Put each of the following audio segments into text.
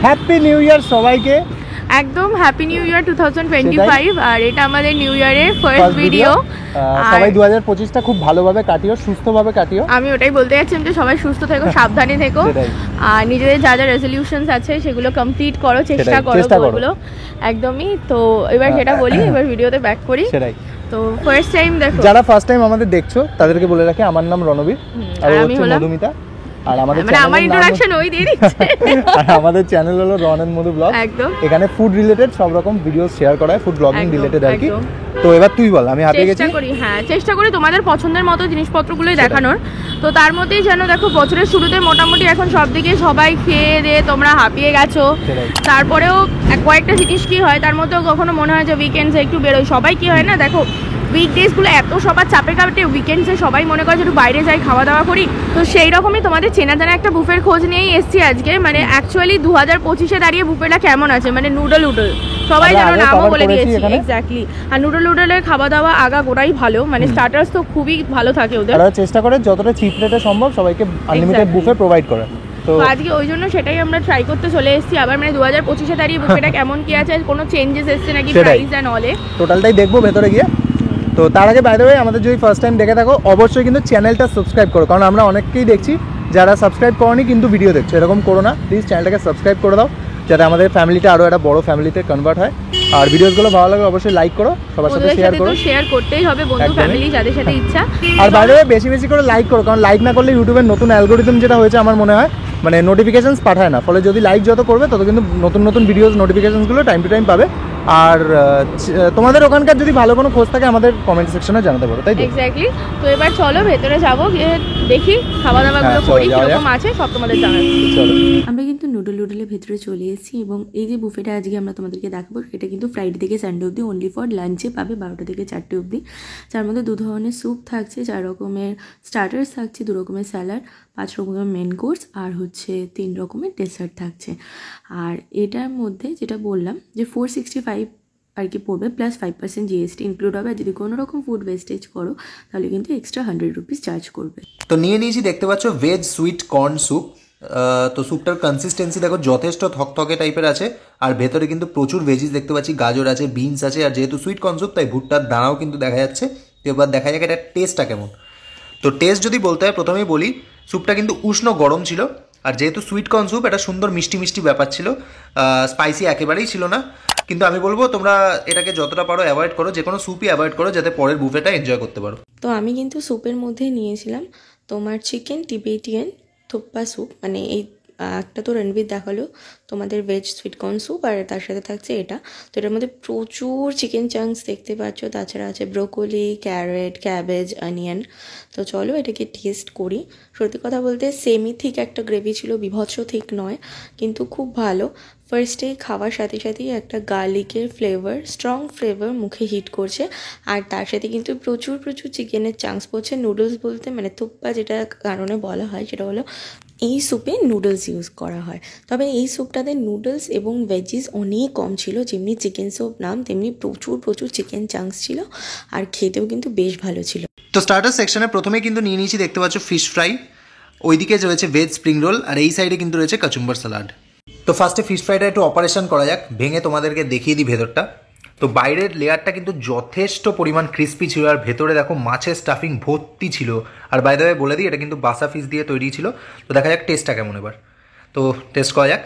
Happy new year সবাইকে। একদম happy new year 2025। আর এটা আমাদের নিউ ইয়ারের ফার্স্ট ভিডিও। সবাই 2025টা খুব ভালোভাবে কাটিও, সুস্থভাবে কাটিও। আমি ওটাই বলতে যাচ্ছিলাম যে সবাই সুস্থ থেকো, সাবধানে থেকো, আর নিজেদের যা যা রেজলিউশনস আছে সেগুলো কমপ্লিট করো, চেষ্টা করো ওগুলো একদমই। তো এবার সেটা বলি, এবার ভিডিওতে ব্যাক করি। সেটাই। তো ফার্স্ট টাইম দেখো, যারা ফার্স্ট টাইম আমাদের দেখছো তাদেরকে বলে রাখি, আমার নাম রণবীর আর আমি হলাম মধুমিতা। আর আমাদের আমার ইন্ট্রোডাকশন ওই দিয়ে দিচ্ছে। আর আমাদের চ্যানেল হলো রন এন্ড মধু ব্লগ। একদম, এখানে ফুড রিলেটেড সব রকম ভিডিও শেয়ার করা হয়, ফুড ব্লগিং রিলেটেড আর কি। তো এবার তুই বল। আমি হাঁপিয়ে গেছি। চেষ্টা করি তোমাদের পছন্দের মতো জিনিসপত্রগুলোই দেখানোর। তো তার মধ্যেই যেন দেখো বছরের শুরুতে মোটামুটি এখন সব দিকে সবাই খেয়ে দিয়ে তোমরা হাঁপিয়ে গেছো। তারপরেও কয়েকটা জিনিস কি হয়, তার মধ্যেও কখনো মনে হয় যে উইকেন্ডসে একটু বেরোই। সবাই কি হয় না, দেখো উইকডেজগুলো এত সবার চাপে কাটে, উইকেন্ডসে সবাই মনে করে যে একটু বাইরে যাই, খাওয়া দাওয়া করি। তো সেই রকমই তোমাদের চেনা জানা একটা বুফের খোঁজ নিয়েই এসছি আজকে। মানে অ্যাকচুয়ালি 2025-এ দাঁড়িয়ে বুফেটা কেমন আছে, মানে নুডল সবাই যেন নামও বলে দিয়েছি। এক্স্যাক্টলি। আর নুডলের খাওয়া দাওয়া আগা গোড়াই ভালো, মানে স্টার্টার্স তো খুবই ভালো থাকে ওদের। তারা চেষ্টা করে যতটা চিপ রেটে সম্ভব সবাইকে আনলিমিটেড বুফে প্রোভাইড করে। তো আজকে ওই জন্য সেটাই আমরা ট্রাই করতে চলে এসেছি আবার। মানে 2025-এ দাঁড়িয়ে বুফেটা কেমন কি আছে, কোনো চেঞ্জেস এসছে নাকি প্রাইস এন্ড অলে, টোটালটাই দেখবো ভেতরে গিয়ে। তো তার আগে বাই দ্য ওয়ে, আমাদের যদি ফার্স্ট টাইম দেখে থাকো অবশ্যই কিন্তু চ্যানেলটা সাবস্ক্রাইব করো, কারণ আমরা অনেককেই দেখছি যারা সাবস্ক্রাইব করনি কিন্তু ভিডিও দেখছো। এরকম করো না, প্লিজ চ্যানেলটাকে সাবস্ক্রাইব করে দাও যাতে আমাদের ফ্যামিলিটা আরও একটা বড় ফ্যামিলিতে কনভার্ট হয়। আর ভিডিওসগুলো ভালো লাগে অবশ্যই লাইক করো, সবার সাথে শেয়ার করো। শেয়ার করতেই হবে বন্ধু ফ্যামিলি যাদের সাথে ইচ্ছা। আর বাই দ্য ওয়ে বেশি বেশি করে লাইক করো, কারণ লাইক না করলে ইউটিউবের নতুন অ্যালগোরিদম যেটা হয়েছে আমার মনে হয় মানে নোটিফিকেশনস পাঠায় না। ফলে যদি লাইক যত করবে তত কিন্তু নতুন নতুন ভিডিওস নোটিফিকেশনসগুলো টাইম টু টাইম পাবে। আর তোমাদের ওখানকার যদি ভালো কোনো খোঁজ থাকে আমাদের কমেন্ট সেকশনে জানাতে পারো, তাই তো? এক্স্যাক্টলি। তো এবার চলো ভেতরে যাবো, গিয়ে দেখি খাওয়া দাওয়াগুলো করি কিরকম আছে সব তোমাদের জানাচ্ছি। চলো। আমরা কিন্তু নুডলের ভেতরে চলে এসেছি এবং এই যে বুফেটা আজকে আমরা তোমাদেরকে দেখাবো এটা কিন্তু ফ্রাইডে থেকে সানডে অবধি অনলি ফর লাঞ্চে পাবে 12টা থেকে 4টে অবধি। যার মধ্যে 2 ধরনের স্যুপ থাকছে, 4 রকমের স্টার্টার্স থাকছে, 2 রকমের স্যালাড, 5 রকমের মেন কোর্স আর হচ্ছে 3 রকমের ডেসার্ট থাকছে। আর এটার মধ্যে যেটা বললাম যে 465 আর কি পড়বে, প্লাস 5% জিএসটি ইনক্লুড হবে। আর যদি কোনো রকম ফুড ওয়েস্টেজ করো তাহলে কিন্তু এক্সট্রা 100 রুপিস চার্জ করবে। তো নিয়ে নিয়েছি, দেখতে পাচ্ছ ভেজ সুইট কর্ন স্যুপ। তো স্যুপটার কনসিস্টেন্সি দেখো যথেষ্ট থকথকে টাইপের আছে। আর ভেতরে কিন্তু প্রচুর ভেজিস দেখতে পাচ্ছি, গাজর আছে, বিনস আছে। আর যেহেতু সুইট কর্ন স্যুপ তাই ভুট্টার দানাও কিন্তু দেখা যাচ্ছে। তো এবার দেখা যাক এটা টেস্টটা কেমন। তো টেস্ট যদি বলতে হয় প্রথমেই বলি, স্যুপটা কিন্তু উষ্ণ গরম ছিল। আর যেহেতু সুইট কর্ন স্যুপ, এটা সুন্দর মিষ্টি মিষ্টি ব্যাপার ছিল, স্পাইসি একেবারেই ছিল না। কিন্তু আমি বলবো তোমরা এটাকে যতটা পারো অ্যাভয়েড করো, যে কোনো স্যুপই অ্যাভয়েড করো যাতে পরের বুফেটা এনজয় করতে পারো। তো আমি কিন্তু স্যুপের মধ্যে নিয়েছিলাম তোমার চিকেন টিবেটিয়ান থুপ্পা স্যুপ। মানে এই একটা তো রণবীর দেখালো তোমাদের ভেজ সুইট কর্ন স্যুপ, আর তার সাথে থাকছে এটা। তো এটার মধ্যে প্রচুর চিকেন চাংস দেখতে পাচ্ছ, তাছাড়া আছে ব্রোকলি, ক্যারেট, ক্যাবেজ, অনিয়ন। তো চলো এটাকে টেস্ট করি। সত্যি কথা বলতে সেমি থিক একটা গ্রেভি ছিল, বিভৎস থিক নয়, কিন্তু খুব ভালো। ফার্স্টে খাওয়ার সাথে সাথেই একটা গার্লিকের ফ্লেভার, স্ট্রং ফ্লেভার মুখে হিট করছে। আর তার সাথে কিন্তু প্রচুর চিকেনের চাংস পড়ছে। নুডলস বলতে মানে থুপ্পা যেটা কারণে বলা হয় সেটা হলো এই স্যুপে নুডলস ইউজ করা হয়। তবে এই স্যুপটাতে নুডলস এবং ভেজিস অনেক কম ছিল। যেমনি চিকেন স্যুপ নাম তেমনি প্রচুর চিকেন চাংস ছিল, আর খেতেও কিন্তু বেশ ভালো ছিল। তো স্টার্টার সেকশনে প্রথমে কিন্তু নিয়ে নিয়েছি, দেখতে পাচ্ছ ফিশ ফ্রাই, ওইদিকে রয়েছে ভেজ স্প্রিং রোল, আর এই সাইডে কিন্তু রয়েছে কাচুম্বার স্যালাড। তো ফার্স্টে ফিশ ফ্রাইটা একটু অপারেশন করা যাক, ভেঙে তোমাদেরকে দেখিয়ে দিই ভেতরটা। তো বাইরের লেয়ারটা কিন্তু যথেষ্ট পরিমাণ ক্রিস্পি ছিল, আর ভেতরে দেখো মাছের স্টাফিং ভর্তি ছিল। আর বাই দ্য ওয়ে বলে দিই এটা কিন্তু বাসা ফিশ দিয়ে তৈরি ছিল। তো দেখা যাক টেস্টটা কেমন এবার। তো টেস্ট করা যাক।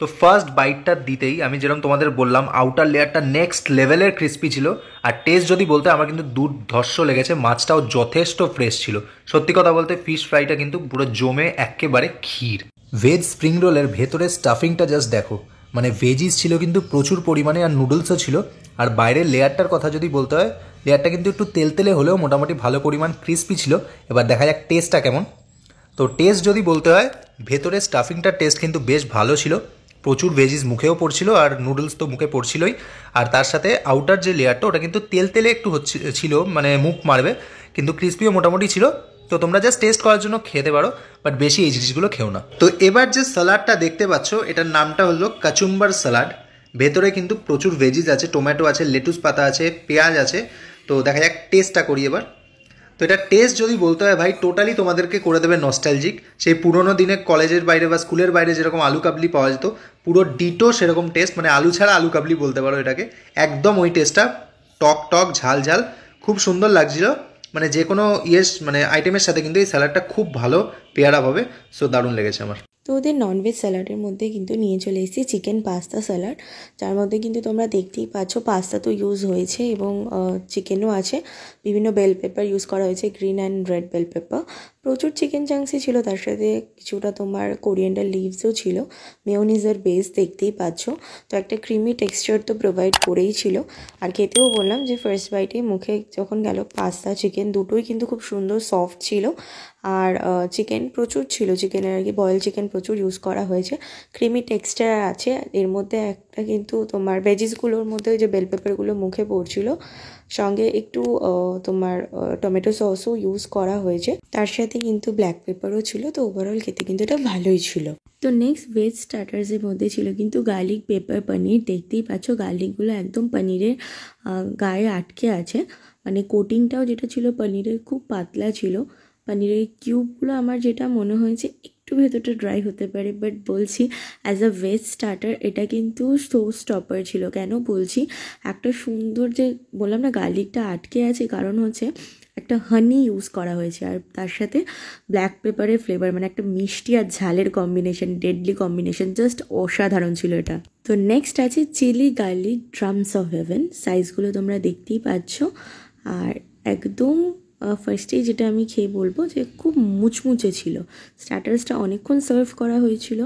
তো ফার্স্ট বাইটটা দিতেই আমি যেরকম তোমাদের বললাম আউটার লেয়ারটা নেক্সট লেভেলের ক্রিস্পি ছিল। আর টেস্ট যদি বলতে আমার কিন্তু দুর্ধর্ষ লেগেছে, মাছটাও যথেষ্ট ফ্রেশ ছিল। সত্যি কথা বলতে ফিশ ফ্রাইটা কিন্তু পুরো জমে একেবারে ক্ষীর। ভেজ স্প্রিং রোলের ভেতরে স্টাফিংটা জাস্ট দেখো, মানে ভেজিস ছিল কিন্তু প্রচুর পরিমাণে, আর নুডলসও ছিল। আর বাইরের লেয়ারটার কথা যদি বলতে হয়, লেয়ারটা কিন্তু একটু তেলতেলে হলেও মোটামুটি ভালো পরিমাণ ক্রিস্পি ছিল। এবার দেখা যাক টেস্টটা কেমন। তো টেস্ট যদি বলতে হয়, ভেতরে স্টাফিংটার টেস্ট কিন্তু বেশ ভালো ছিল, প্রচুর ভেজিস মুখেও পড়ছিল, আর নুডলস তো মুখে পড়ছিলই। আর তার সাথে আউটার যে লেয়ারটা ওটা কিন্তু তেলে একটু ছিল, মানে মুখ মারবে, কিন্তু ক্রিস্পিও মোটামুটি ছিল। তো তোমরা জাস্ট টেস্ট করার জন্য খেতে পারো, বাট বেশি এই জিনিসগুলো খেও না। তো এবার যে স্যালাডটা দেখতে পাচ্ছ এটার নামটা হলো কাচুম্বার স্যালাড। ভেতরে কিন্তু প্রচুর ভেজিস আছে, টোম্যাটো আছে, লেটুস পাতা আছে, পেঁয়াজ আছে। তো দেখা যাক টেস্টটা করি এবার। তো এটা টেস্ট যদি বলতে হয় ভাই, টোটালি তোমাদেরকে করে দেবে নস্টালজিক। সেই পুরোনো দিনে কলেজের বাইরে বা স্কুলের বাইরে যেরকম আলু কাবলি পাওয়া যেত, পুরো ডিটো সেরকম টেস্ট, মানে আলু ছাড়া আলু কাবলি বলতে পারো এটাকে। একদম ওই টেস্টটা, টক টক ঝাল ঝাল, খুব সুন্দর লাগছিল। মানে যে কোনো মানে আইটেমের সাথে কিন্তু এই স্যালাডটা খুব ভালো পেয়ার আপ হবে। সো দারুণ লেগেছে আমার। তো ওদের ননভেজ স্যালাডের মধ্যে কিন্তু নিয়ে চলে এসেছি চিকেন পাস্তা স্যালাড, যার মধ্যে কিন্তু তোমরা দেখতেই পাচ্ছ পাস্তা তো ইউজ হয়েছে এবং চিকেনও আছে, বিভিন্ন বেল পেপার ইউজ করা হয়েছে, green and red bell pepper, প্রচুর চিকেন চাংসই ছিল, তার সাথে কিছুটা তোমার কোরিয়েন্ডার লিভসও ছিল, মেয়োনিজের বেস দেখতেই পাচ্ছ। তো একটা ক্রিমি টেক্সচার তো প্রোভাইড করেই ছিল। আর খেতেও বললাম যে ফার্স্ট বাইটে মুখে যখন গেল, পাস্তা চিকেন দুটোই কিন্তু খুব সুন্দর সফট ছিল। আর চিকেন প্রচুর ছিল, চিকেনের আর কি বয়েল চিকেন প্রচুর ইউজ করা হয়েছে, ক্রিমি টেক্সচার আছে এর মধ্যে। একটা কিন্তু তোমার ভেজিসগুলোর মধ্যে যে বেল পেপারগুলো মুখে পড়ছিল, সঙ্গে একটু তোমার টমেটো সসও ইউজ করা হয়েছে, তার সাথে কিন্তু ব্ল্যাক পেপারও ছিল। তো ওভারঅল খেতে কিন্তু এটা ভালোই ছিল। তো নেক্সট ভেজ স্টার্টার্সের মধ্যে ছিল কিন্তু গার্লিক পেপার পনির। দেখতেই পাচ্ছ গার্লিকগুলো একদম পনিরের গায়ে আটকে আছে, মানে কোটিংটাও যেটা ছিল পনিরের খুব পাতলা ছিল। পনিরের কিউবগুলো আমার যেটা মনে হয়েছে একটু ভেতরটা ড্রাই হতে পারে, বাট বলছি অ্যাজ আ ভেজ স্টার্টার এটা কিন্তু শো স্টপার ছিল। কেন বলছি, একটা সুন্দর যে বললাম না গার্লিকটা আটকে আছে, কারণ হচ্ছে একটা হানি ইউজ করা হয়েছে, আর তার সাথে ব্ল্যাক পেপারের ফ্লেভার, মানে একটা মিষ্টি আর ঝালের কম্বিনেশন, ডেডলি কম্বিনেশন, জাস্ট অসাধারণ ছিল এটা। তো নেক্সট আছে chilli garlic drums of heaven, সাইজগুলো তোমরা দেখতেই পাচ্ছ। আর একদম ফার্স্টেই যেটা আমি খেয়ে বলবো যে খুব মুচমুচে ছিল। স্টার্টার্সটা অনেকক্ষণ সার্ভ করা হয়েছিল,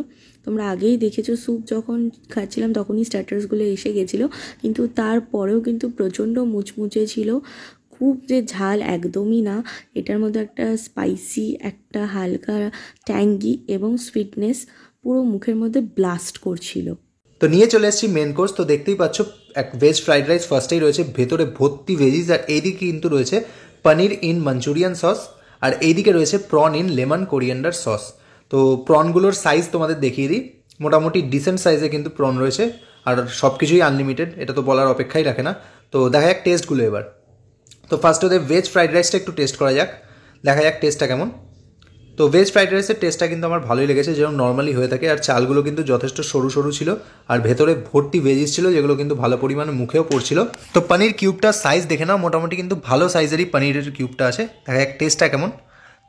তোমরা আগেই দেখেছো স্যুপ যখন খাচ্ছিলাম তখনই স্টার্টার্সগুলো এসে গেছিলো, কিন্তু তারপরেও কিন্তু প্রচণ্ড মুচমুচে ছিল, খুব যে ঝাল একদমই না। এটার মধ্যে একটা স্পাইসি, একটা হালকা ট্যাঙ্গি এবং সুইটনেস পুরো মুখের মধ্যে ব্লাস্ট করছিল। তো নিয়ে চলে এসেছি মেন কোর্স। তো দেখতেই পাচ্ছ এক ভেজ ফ্রাইড রাইস ফার্স্টেই রয়েছে, ভেতরে ভর্তি ভেজিস, আর এইদিকে কিন্তু রয়েছে পনির ইন মাঞ্চুরিয়ান সস, আর এইদিকে রয়েছে prawn in lemon coriander sauce. তো প্রনগুলোর সাইজ তোমাদের দেখিয়ে দিই, মোটামুটি ডিসেন্ট সাইজে কিন্তু প্রন রয়েছে, আর সব কিছুই আনলিমিটেড, এটা তো বলার অপেক্ষাই রাখে না। তো দেখা যাক টেস্টগুলো এবার। তো ফার্স্ট ওদের ভেজ ফ্রাইড রাইসটা একটু টেস্ট করা যাক, দেখা যাক টেস্টটা কেমন। তো ভেজ ফ্রাইড রাইসের টেস্টটা কিন্তু আমার ভালোই লেগেছে, যেরকম নর্মালি হয়ে থাকে, আর চালগুলো কিন্তু যথেষ্ট সরু সরু ছিল, আর ভেতরে ভর্তি ভেজিস ছিল যেগুলো কিন্তু ভালো পরিমাণে মুখেও পড়ছিল। তো পনির কিউবটার সাইজ দেখে নাও, মোটামুটি কিন্তু ভালো সাইজেরই পনিরের কিউবটা আছে, দেখা যাক টেস্টটা কেমন।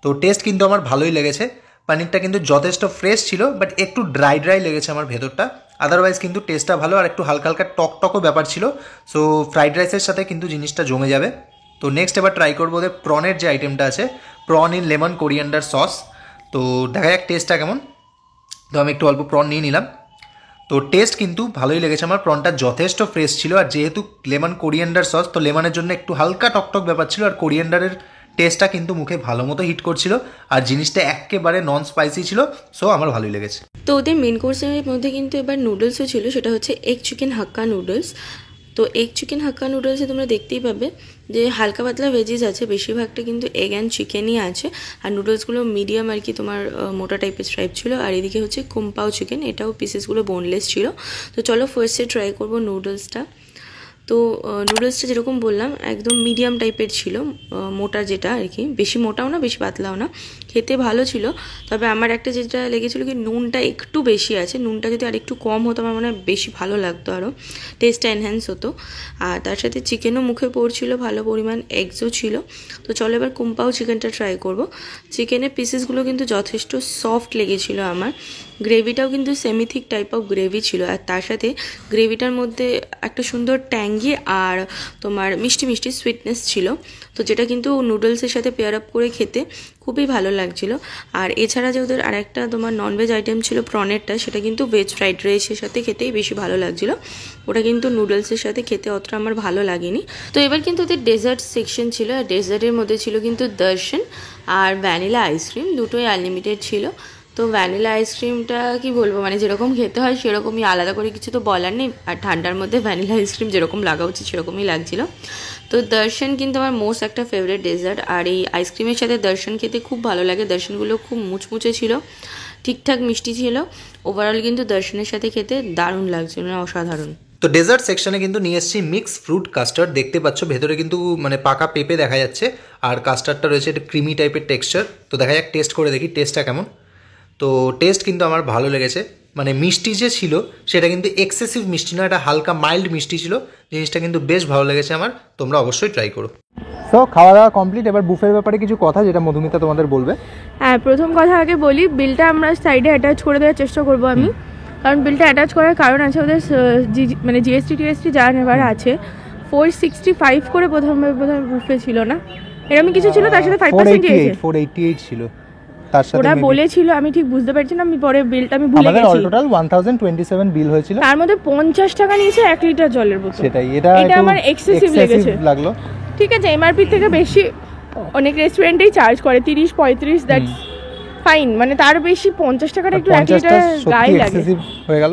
তো টেস্ট কিন্তু আমার ভালোই লেগেছে, পনিরটা কিন্তু যথেষ্ট ফ্রেশ ছিল, বাট একটু ড্রাই ড্রাই লেগেছে আমার ভেতরটা, আদারওয়াইজ কিন্তু টেস্টটা ভালো, আর একটু হালকা হালকা টক টকও ব্যাপার ছিল। সো ফ্রাইড রাইসের সাথে কিন্তু জিনিসটা জমে যাবে। তো নেক্সট এবার ট্রাই করবো ওদের প্রনের যে আইটেমটা আছে, prawn in lemon coriander sauce. তো দেখা যাক টেস্টটা কেমন। তো আমি একটু অল্প প্রন নিয়ে নিলাম। তো টেস্ট কিন্তু ভালোই লেগেছে আমার, প্রনটা যথেষ্ট ফ্রেশ ছিল, আর যেহেতু লেমন কোরিয়েন্ডার সস, তো লেমনের জন্য একটু হালকা টকটক ব্যাপার ছিল, আর কোরিয়েন্ডারের টেস্টটা কিন্তু মুখে ভালো মতো হিট করছিল, আর জিনিসটা একেবারে নন স্পাইসি ছিল। সো আমার ভালোই লেগেছে। তো ওদের মেন কোর্সের মধ্যে কিন্তু এবার নুডলসও ছিল, সেটা হচ্ছে এগ চিকেন হাক্কা নুডলস। তো এগ চিকেন হাক্কা নুডলসে তোমরা দেখতেই পাবে যে হালকা পাতলা ভেজিস আছে, বেশিরভাগটা কিন্তু এগ অ্যান্ড চিকেনই আছে, আর নুডলসগুলো মিডিয়াম আর কি তোমার মোটা টাইপের স্ট্রাইপ ছিল। আর এদিকে হচ্ছে কুম্পাও চিকেন, এটাও পিসেসগুলো বোনলেস ছিল। তো চলো ফার্স্টে ট্রাই করবো নুডলসটা। তো নুডলসটা যেরকম বললাম একদম মিডিয়াম টাইপের ছিল, মোটা যেটা আর কি, বেশি মোটাও না বেশি পাতলাও না, খেতে ভালো ছিল। তবে আমার একটা যেটা লেগেছিলো কি, নুনটা একটু বেশি আছে, নুনটা যদি আর একটু কম হতো আমার মনে হয় বেশি ভালো লাগতো, আরও টেস্টটা এনহ্যান্স হতো। আর তার সাথে চিকেনও মুখে পড়ছিল, ভালো পরিমাণ এগসও ছিল। তো চলো এবার কুম্পাও চিকেনটা ট্রাই করব। চিকেনের পিসেসগুলো কিন্তু যথেষ্ট সফট লেগেছিলো আমার, গ্রেভিটাও কিন্তু semi thick type of gravy ছিল, আর তার সাথে গ্রেভিটার মধ্যে একটা সুন্দর ট্যাঙ্গি আর তোমার মিষ্টি মিষ্টি সুইটনেস ছিল, তো যেটা কিন্তু নুডলসের সাথে পেয়ার আপ করে খেতে খুবই ভালো লাগছিল। আর এছাড়া যে ওদের আরেকটা তোমার ননভেজ আইটেম ছিল প্রনেরটা, সেটা কিন্তু ভেজ ফ্রাইড রাইসের সাথে খেতেই বেশি ভালো লাগছিল, ওটা কিন্তু নুডলসের সাথে খেতে অতটা আমার ভালো লাগেনি। তো এবার কিন্তু ওদের ডেজার্ট সেকশন ছিল, আর ডেজার্টের মধ্যে ছিল কিন্তু দর্শন আর ভ্যানিলা আইসক্রিম, দুটোই আনলিমিটেড ছিল। তো ভ্যানিলা আইসক্রিমটা কি বলবো, মানে যেরকম খেতে হয় সেরকমই, আলাদা করে কিছু তো বলার নেই, আর ঠান্ডার মধ্যে ভ্যানিলা আইসক্রিম যেরকম লাগা উচিত সেরকমই লাগছিল। তো দর্শন কিন্তু আমার মোস্ট একটা ফেভারিট ডেজার্ট, আর এই আইসক্রিমের সাথে দর্শন খেতে খুব ভালো লাগে। দর্শনগুলো খুব মুচমুচে ছিল, ঠিকঠাক মিষ্টি ছিল, ওভারঅল কিন্তু দর্শনের সাথে খেতে দারুণ লাগছিল, অসাধারণ। তো ডেজার্ট সেকশনে কিন্তু নিয়ে এসেছি মিক্স ফ্রুট কাস্টার্ড, দেখতে পাচ্ছ ভেতরে কিন্তু মানে পাকা পেঁপে দেখা যাচ্ছে, আর কাস্টার্ডটা রয়েছে একটা ক্রিমি টাইপের টেক্সচার। তো দেখা যাক টেস্ট করে দেখি টেস্টটা কেমন। তো টেস্ট কিন্তু আমার ভালো লেগেছে, মানে মিষ্টি যে ছিল সেটা কিন্তু এক্সেসিভ মিষ্টি নয়, এটা হালকা মাইল্ড মিষ্টি ছিল, জিনিসটা কিন্তু বেশ ভালো লেগেছে আমার, তোমরা অবশ্যই ট্রাই করো। তো খাওয়া দাওয়া কমপ্লিট, এবার বুফের ব্যাপারে কিছু কথা যেটা মধুমিতা তোমাদের বলবে। হ্যাঁ, প্রথম কথা আগে বলি, বিলটা আমরা সাইডে অ্যাটাচ করে দেওয়ার চেষ্টা করবো আমি, কারণ বিলটা অ্যাটাচ করার কারণ আছে ওদের মানে জিএসটি টিএসটি যা নেবার আছে। 465 করে প্রথমে বুফে ছিল না, এরকম কিছু ছিল, তার সাথে 5% দিয়েছে। 488 ছিল তার সাথে, ওরা বলেছিল, আমি ঠিক বুঝতে পারছি না, আমি পরে বিলটা আমি ভুলে গেছি। আমাদের টোটাল 1027 বিল হয়েছিল, তার মধ্যে 50 টাকা নিয়েছে 1 লিটার জলের বোতল। সেটাই, এটা আমার এক্সেসিভ লেগেছে লাগলো। ঠিক আছে, এমআরপি থেকে বেশি অনেক রেস্টুরেন্টেই চার্জ করে 30-35, দ্যাটস ফাইন, মানে তার বেশি 50 টাকাটা একটু 1 লিটার গায়ে লাগে, এক্সেসিভ হয়ে গেল।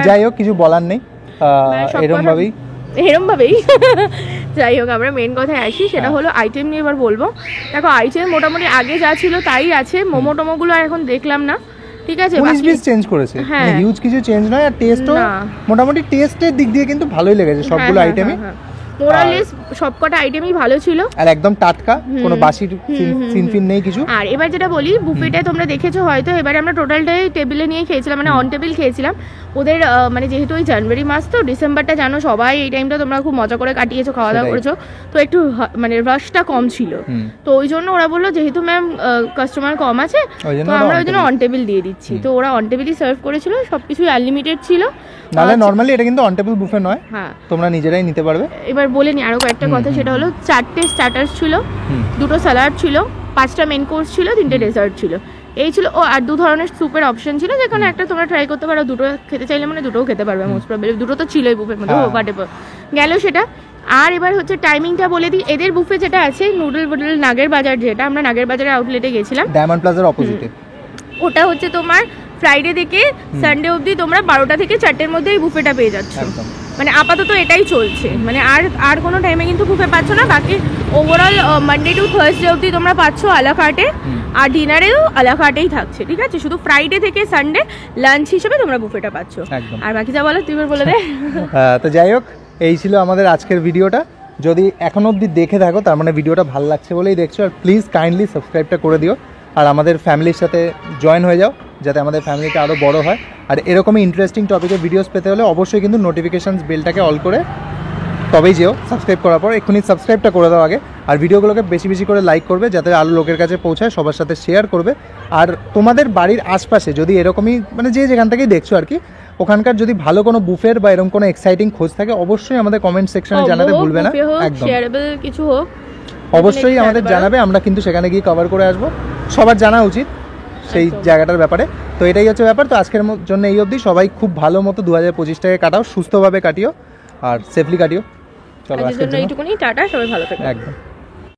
যাই হোক, কিছু বলার নেই, এরম ভাবেই যাই হোক, আমরা মেন কথায় আসি, সেটা হলো আইটেম নিয়ে এবার বলবো। দেখো, আইটেম মোটামুটি আগে যা ছিল তাই আছে, মোমো টোমোগুলো এখন দেখলাম না, ঠিক আছে, বাকি চেঞ্জ করেছে, মানে হিউজ কিছু চেঞ্জ নয়, আর টেস্টও মোটামুটি টেস্টের দিক দিয়ে কিন্তু ভালোই লেগেছে সবগুলো আইটেমই, মোরালেস সবকটা আইটেমই ভালো ছিল, আর একদম টাটকা, কোনো বাসি সিনফিন নেই কিছু। আর এবার যেটা বলি, বুফেটায় তোমরা দেখেছো হয়তো, এবারে আমরা টোটালটাই টেবিলে নিয়ে খেয়েছিলাম, মানে অন টেবিল খেয়েছিলাম। ওদের মানে যেহেতু ওই জানুয়ারি মাস, তো ডিসেম্বরটা জানো সবাই, এই টাইমটা তোমরা খুব মজা করে কাটিয়েছো, খাওয়া দাওয়া করেছো, তো একটু মানে রাশটা কম ছিল, তো ওই জন্য ওরা বললো যেহেতু ম্যাম কাস্টমার কম আছে, তো আমরা ওই জন্য অন টেবিল দিয়ে দিচ্ছি। তো ওরা অন টেবিলই সার্ভ করেছিল, সবকিছু আনলিমিটেড ছিল। নালে নরমালি এটা কিন্তু অন টেবিল বুফে নয়, হ্যাঁ, তোমরা নিজেরাই নিতে পারবে। এবার বলে নি আরো কয়েকটা কথা, সেটা হলো 4টে স্টার্টার্স ছিল, 2টো স্যালাড ছিল, 5টা মেন কোর্স ছিল, 3টে ডেজার্ট ছিল, এই ছিল। ও আর 2 ধরনের স্যুপের অপশন ছিল, যেখানে একটা তোমরা ট্রাই করতে পারো, 2টো খেতে চাইলে মানে 2টোও খেতে পারবে মোস্ট প্রবাবলি, 2টো তো ছিলই বুফের মধ্যে, হোয়াটএভার গেল সেটা। আর এবার হচ্ছে টাইমিংটা বলে দিই, এদের বুফে যেটা আছে নুডল বুডল নাগের বাজার, যেটা আমরা নাগের বাজারের আউটলেটে গেছিলাম, ডায়মন্ড প্লাজার অপোজিটে, ওটা হচ্ছে তোমার ফ্রাইডে থেকে সানডে অবধি তোমরা 12টা থেকে 4টের মধ্যে এই বুফেটা পেয়ে যাচ্ছ, মানে আপাতত এটাই চলছে, মানে আর কোনো টাইমে কিন্তু বুফে পাচ্ছ না। বাকি ওভারঅল মানডে টু থার্সডে অবধি তোমরা পাচ্ছ আলাকার্টে, আর ডিনারেও আলাকার্টেই থাকছে, ঠিক আছে, শুধু ফ্রাইডে থেকে সানডে লাঞ্চ হিসেবে তোমরা বুফেটা পাচ্ছ। আর বাকি যা বলো তুই বলে দে। তো যাই হোক, এই ছিল আমাদের আজকের ভিডিওটা। যদি এখনো অবধি দেখে থাকো, তার মানে ভিডিওটা ভালো লাগছে বলেই দেখছো, আর প্লিজ কাইন্ডলি সাবস্ক্রাইবটা করে দিও, আর আমাদের ফ্যামিলির সাথে জয়েন হয়ে যাও, যাতে আমাদের ফ্যামিলিটা আরও বড় হয়। আর এরকমই ইন্টারেস্টিং টপিকের ভিডিওস পেতে হলে অবশ্যই কিন্তু নোটিফিকেশানস বেলটাকে অল করে তবেই যেও, সাবস্ক্রাইব করার পর এক্ষুনি সাবস্ক্রাইবটা করে দাও আগে, আর ভিডিওগুলোকে বেশি বেশি করে লাইক করবে, যাতে আরও লোকের কাছে পৌঁছায়, সবার সাথে শেয়ার করবে। আর তোমাদের বাড়ির আশপাশে যদি এরকমই মানে যেখান থেকেই দেখছো আর কি, ওখানকার যদি ভালো কোনো বুফের বা এরকম কোনো এক্সাইটিং খোঁজ থাকে, অবশ্যই আমাদের কমেন্ট সেকশনে জানাতে ভুলবে না, একদম কিছু হোক অবশ্যই আমাদের জানাবে, আমরা কিন্তু সেখানে গিয়ে কভার করে আসবো, সবার জানা উচিত সেই জায়গাটার ব্যাপারে। তো এটাই হচ্ছে ব্যাপার। তো আজকের জন্য এই অবধি, সবাই খুব ভালো মতো 2025টাকে কাটাও, সুস্থভাবে কাটিও আর সেফলি কাটিও। চলো আজকের জন্য এইটুকুনি, টাটা, সবাই ভালো থাকো, একদম।